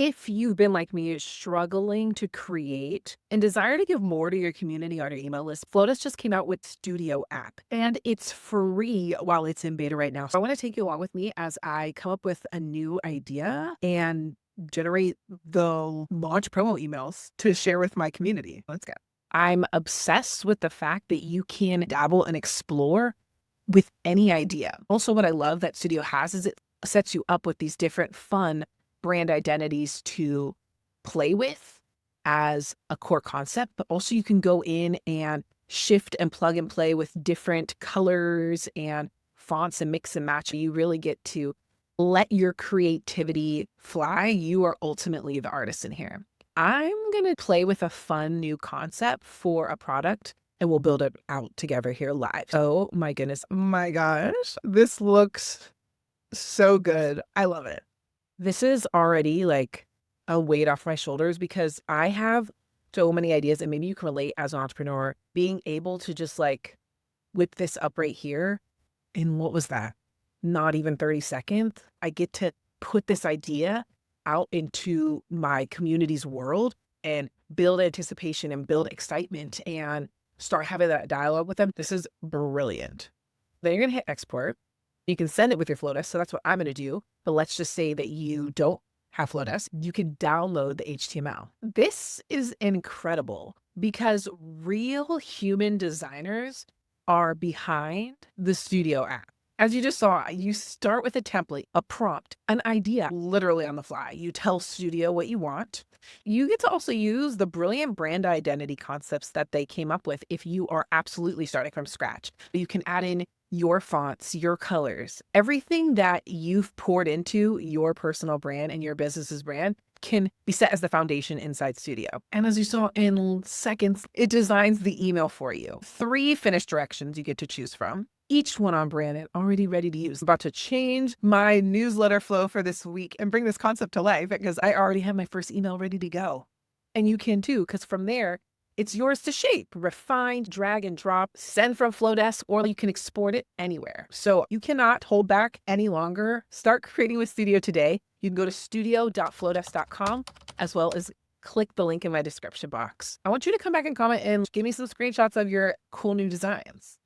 If you've been like me, struggling to create and desire to give more to your community on your email list, Flodesk just came out with Studio App, and it's free while it's in beta right now. So I want to take you along with me as I come up with a new idea and generate the launch promo emails to share with my community. Let's go. I'm obsessed with the fact that you can dabble and explore with any idea. Also, what I love that Studio has is it sets you up with these different fun brand identities to play with as a core concept, but also you can go in and shift and plug and play with different colors and fonts and mix and match. You really get to let your creativity fly. You are ultimately the artist in here. I'm going to play with a fun new concept for a product and we'll build it out together here live. Oh my goodness. Oh my gosh. This looks so good. I love it. This is already like a weight off my shoulders because I have so many ideas, and maybe you can relate as an entrepreneur, being able to just like whip this up right here. And what was that? Not even 30 seconds. I get to put this idea out into my community's world and build anticipation and build excitement and start having that dialogue with them. This is brilliant. Then you're going to hit export. You can send it with your Flodesk, so that's what I'm going to do. But let's just say that you don't have Flodesk. You can download the HTML. This is incredible because real human designers are behind the Studio app. As you just saw, you start with a template, a prompt, an idea, literally on the fly. You tell Studio what you want. You get to also use the brilliant brand identity concepts that they came up with if you are absolutely starting from scratch. You can add in your fonts, your colors, everything that you've poured into your personal brand and your business's brand can be set as the foundation inside Studio. And as you saw in seconds, it designs the email for you. 3 finished directions you get to choose from, each one on brand and already ready to use. I'm about to change my newsletter flow for this week and bring this concept to life because I already have my first email ready to go. And you can too, because from there, it's yours to shape, refine, drag and drop, send from Flodesk, or you can export it anywhere. So you cannot hold back any longer. Start creating with Studio today. You can go to studio.flodesk.com as well as click the link in my description box. I want you to come back and comment and give me some screenshots of your cool new designs.